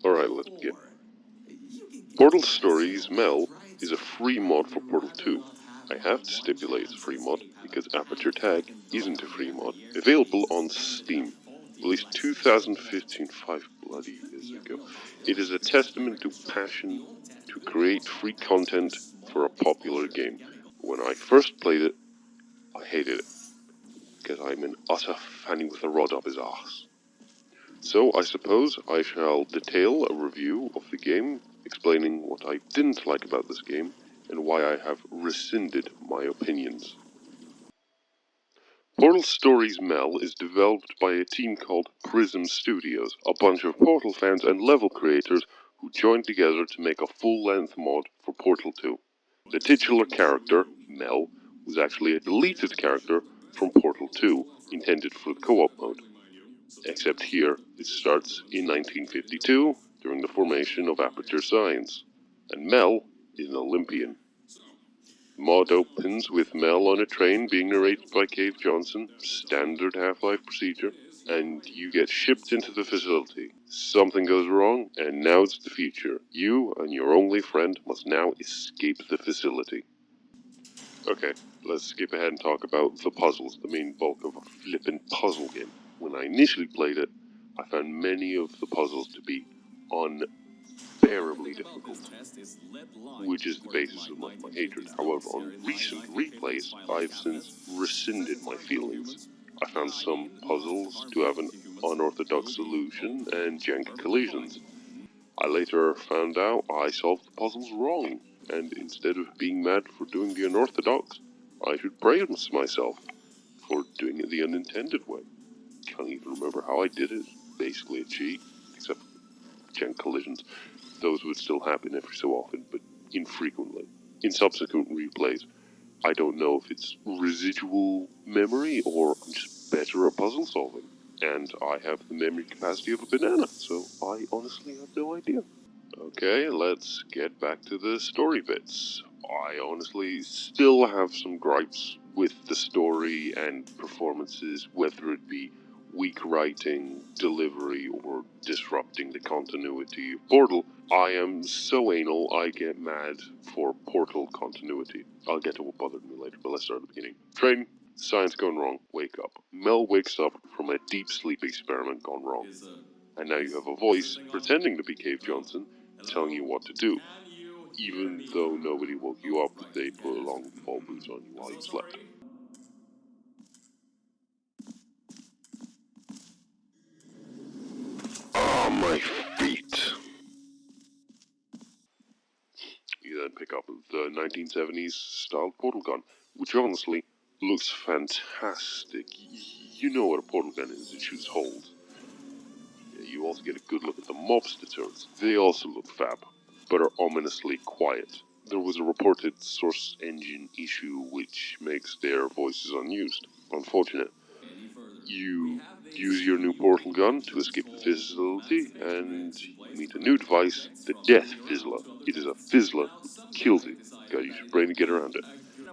Alright, let's begin. Portal Stories Mel is a free mod for Portal 2. I have to stipulate it's a free mod because Aperture Tag isn't a free mod. Available on Steam. Released 2015, 5 bloody years ago. It is a testament to passion to create free content for a popular game. When I first played it, I hated it, because I'm an utter fanny with a rod up his arse. So I suppose I shall detail a review of the game, explaining what I didn't like about this game, and why I have rescinded my opinions. Portal Stories Mel is developed by a team called Prism Studios, a bunch of Portal fans and level creators who joined together to make a full-length mod for Portal 2. The titular character, Mel, was actually a deleted character from Portal 2, intended for the co-op mode. Except here, it starts in 1952, during the formation of Aperture Science, and Mel is an Olympian. The mod opens with Mel on a train being narrated by Cave Johnson, standard Half-Life procedure, and you get shipped into the facility. Something goes wrong, and now it's the future. You and your only friend must now escape the facility. Okay, let's skip ahead and talk about the puzzles, the main bulk of a flippin' puzzle game. When I initially played it, I found many of the puzzles to be unbearably difficult, which is the basis of my hatred. However, on recent replays, I've since rescinded my feelings. I found some puzzles to have an unorthodox solution and jank collisions. I later found out I solved the puzzles wrong, and instead of being mad for doing the unorthodox, I should praise myself for doing it the unintended way. Can't even remember how I did it. Basically a cheat, except jank collisions. Those would still happen every so often, but infrequently. In subsequent replays, I don't know if it's residual memory or I'm just better at puzzle solving. And I have the memory capacity of a banana, so I honestly have no idea. Okay, let's get back to the story bits. I honestly still have some gripes with the story and performances, whether it be weak writing, delivery, or disrupting the continuity of Portal. I am so anal, I get mad for Portal continuity. I'll get to what bothered me later, but let's start at the beginning. Train. Science gone wrong. Wake up. Mel wakes up from a deep sleep experiment gone wrong. And now you have a voice, pretending to be Cave Johnson, telling you what to do. Even though nobody woke you up, they put long fall boots on you while you slept. Ah, my feet. You then pick up the 1970s style portal gun, which honestly looks fantastic. You know what a portal gun is, it shoots holes. You also get a good look at the mobster turrets. They also look fab, but are ominously quiet. There was a reported source engine issue which makes their voices unused. Unfortunate. You use your new portal gun to escape the facility, and you meet a new device, the Death Fizzler. It is a fizzler who kills it. Gotta use your brain to get around it.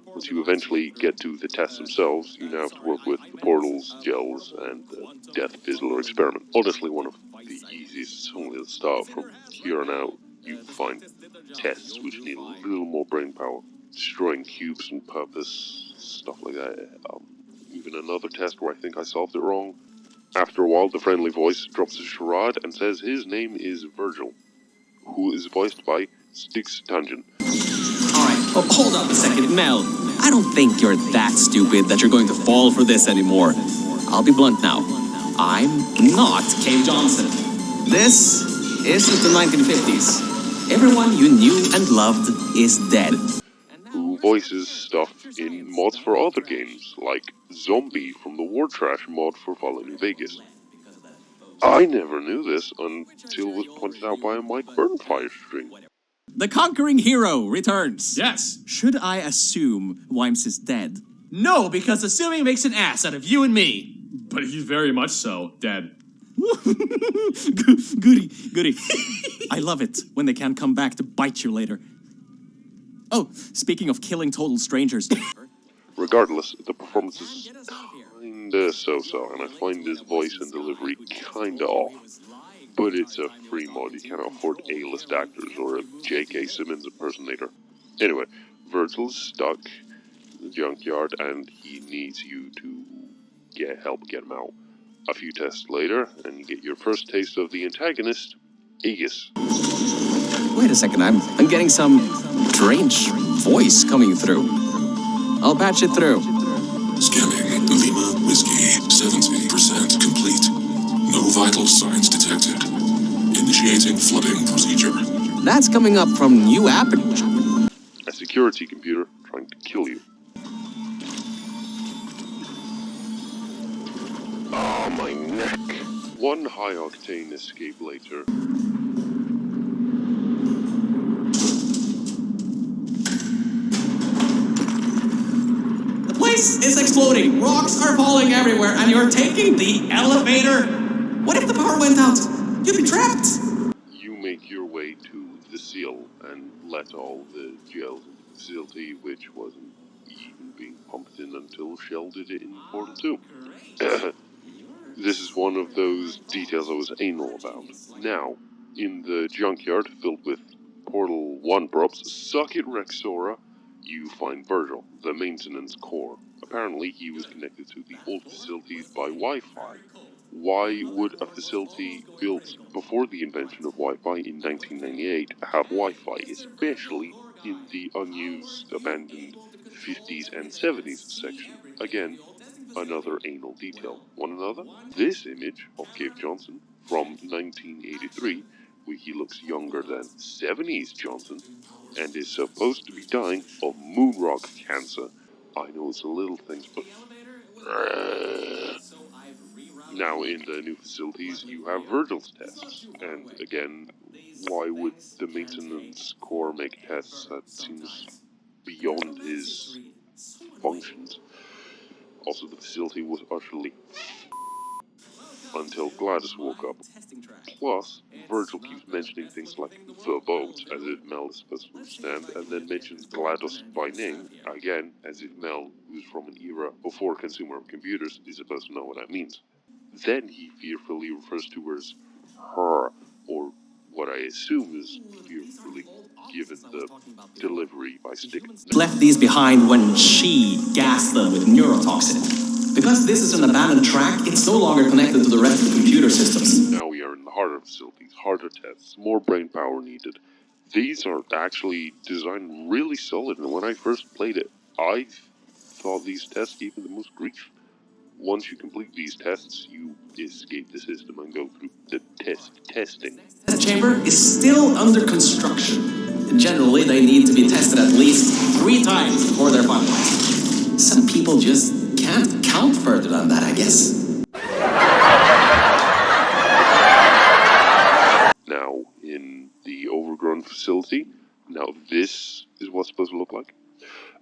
Once you eventually get to the tests themselves, you now have to work with the portals, gels, and the Death Fizzler experiment. Honestly, one of the easiest. It's only the start. From here on out, you find tests which need a little more brain power. Destroying cubes on purpose, stuff like that. Even another test where I think I solved it wrong. After a while, the friendly voice drops a charade and says his name is Virgil, who is voiced by Styx Tangent. Alright, hold up a second, Mel. I don't think you're that stupid that you're going to fall for this anymore. I'll be blunt now. I'm not Cave Johnson. This isn't the 1950s. Everyone you knew and loved is dead. Who voices stuff in mods for other games, like Zombie from the War Trash mod for Fallout New Vegas. I never knew this until it was pointed out by a Mike Burnfire stream. The conquering hero returns. Yes. Should I assume Wimes is dead? No, because assuming makes an ass out of you and me. But he's very much so dead. Goody. I love it when they can't come back to bite you later. Oh, speaking of killing total strangers. Regardless, the performance is kinda so-so, and I find his voice and delivery kinda off. But it's a free mod, you cannot afford A-list actors or a J.K. Simmons impersonator. Anyway, Virgil's stuck in the junkyard and he needs you to help get him out. A few tests later, and you get your first taste of the antagonist, Aegis. Wait a second, I'm getting some strange voice coming through. I'll patch it through. Scanning. Lima Whiskey. 70% complete. No vital signs detected. Initiating flooding procedure. That's coming up from new app. A security computer trying to kill you. Ah, my neck. One high-octane escape later. The place is exploding. Rocks are falling everywhere, and you're taking the elevator. What if the power went out? You'd be trapped. You make your way to the seal and let all the gels into the facility, which wasn't even being pumped in until Shell did it in Portal 2. This is one of those details I was anal about. Now, in the junkyard filled with Portal 1 props, suck it Rexora, you find Virgil, the maintenance core. Apparently he was connected to the old facilities by Wi-Fi. Why would a facility built before the invention of Wi-Fi in 1998 have Wi-Fi, especially in the unused, abandoned 50s and 70s section? Again, another anal detail. Want another? This image of Cave Johnson from 1983, where he looks younger than 70s Johnson, and is supposed to be dying of moonrock cancer. I know it's a little things, but... Now, in the new facilities, you have Virgil's tests, and again, why would the maintenance core make tests that seems beyond his functions? Also, the facility was utterly until Gladys woke up. Plus, Virgil keeps mentioning things like the boat, as if Mel is supposed to understand, and then mentions GLaDOS by name, again, as if Mel, who's from an era before consumer computers, is supposed to know what that means. Then he fearfully refers to her as her, or what I assume is fearfully given the delivery by sticking. Left these behind when she gassed them with neurotoxin. Because this is an abandoned track, it's no longer connected to the rest of the computer systems. Now we are in the harder facilities, harder tests, more brain power needed. These are actually designed really solid, and when I first played it, I thought these tests gave me the most grief. Once you complete these tests, you escape the system and go through the testing. The chamber is still under construction. Generally, they need to be tested at least 3 times before they're finalized. Some people just can't count further than that, I guess. Now, in the overgrown facility, now this is what's supposed to look like.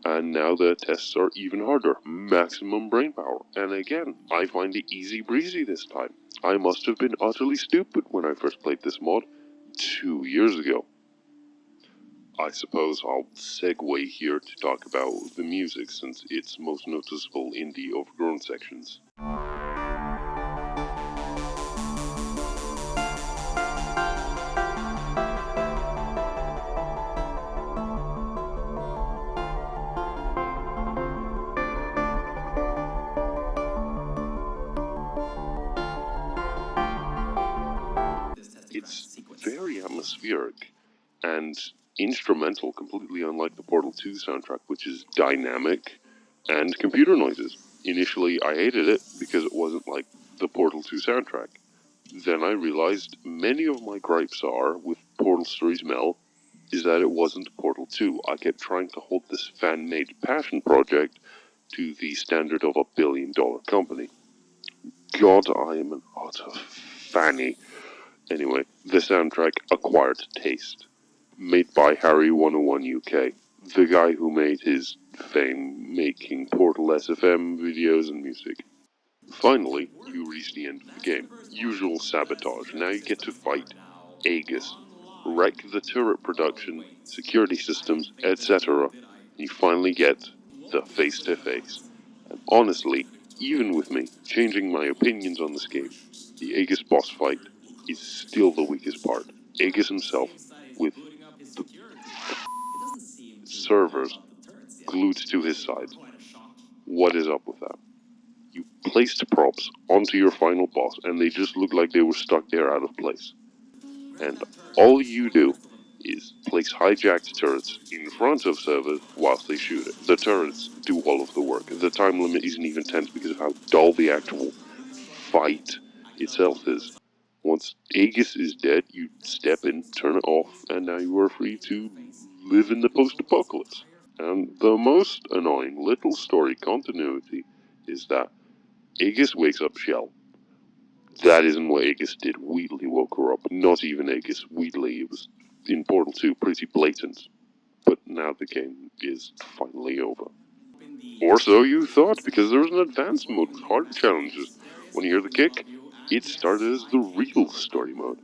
And now the tests are even harder. Maximum brain power. And again, I find it easy breezy this time. I must have been utterly stupid when I first played this mod 2 years ago. I suppose I'll segue here to talk about the music, since it's most noticeable in the overgrown sections. It's very atmospheric and instrumental, completely unlike the Portal 2 soundtrack, which is dynamic and computer noises. Initially, I hated it because it wasn't like the Portal 2 soundtrack. Then I realized many of my gripes are with Portal Stories Mel is that it wasn't Portal 2. I kept trying to hold this fan-made passion project to the standard of a billion-dollar company. God, I am an utter fanny. Anyway, the soundtrack Acquired Taste, made by Harry 101 UK, the guy who made his fame making Portal SFM videos and music. Finally, you reach the end of the game. Usual sabotage. Now you get to fight Aegis, wreck the turret production, security systems, etc. You finally get the face-to-face. And honestly, even with me changing my opinions on this game, the Aegis boss fight is still the weakest part. Aegis himself, with the servers glued to his side. What is up with that? You placed props onto your final boss and they just look like they were stuck there out of place. And all you do is place hijacked turrets in front of servers whilst they shoot it. The turrets do all of the work. The time limit isn't even tense because of how dull the actual fight itself is. Once Aegis is dead, you step in, turn it off, and now you are free to live in the post-apocalypse. And the most annoying little story continuity is that Aegis wakes up Shell. That isn't what Aegis did. Wheatley woke her up. Not even Aegis. Wheatley. It was in Portal 2 pretty blatant. But now the game is finally over. Or so you thought, because there was an advanced mode with harder challenges. When you hear the kick, it started as the real story mode.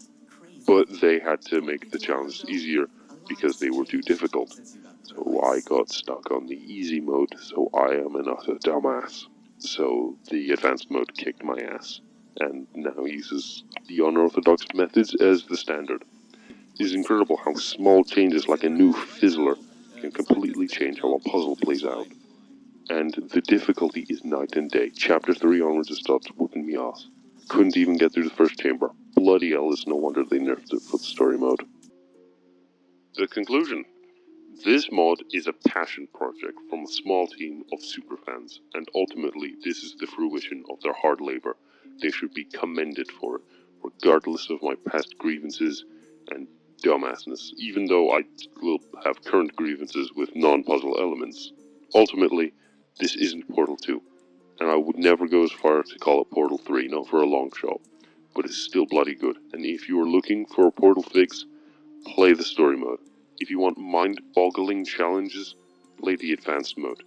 But they had to make the challenges easier because they were too difficult. So I got stuck on the easy mode, so I am an utter dumbass. So the advanced mode kicked my ass, and now uses the unorthodox methods as the standard. It is incredible how small changes like a new fizzler can completely change how a puzzle plays out. And the difficulty is night and day. Chapter 3 onwards it starts whooping me off. Couldn't even get through the first chamber. Bloody hell, it's no wonder they nerfed it for the story mode. The conclusion. This mod is a passion project from a small team of superfans, and ultimately this is the fruition of their hard labor. They should be commended for it, regardless of my past grievances and dumbassness, even though I will have current grievances with non-puzzle elements. Ultimately, this isn't Portal 2, and I would never go as far to call it Portal 3, not for a long shot, but it's still bloody good, and if you are looking for a Portal fix, play the story mode. If you want mind-boggling challenges, play the advanced mode.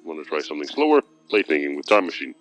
Want to try something slower? Play Thinking with Time Machine.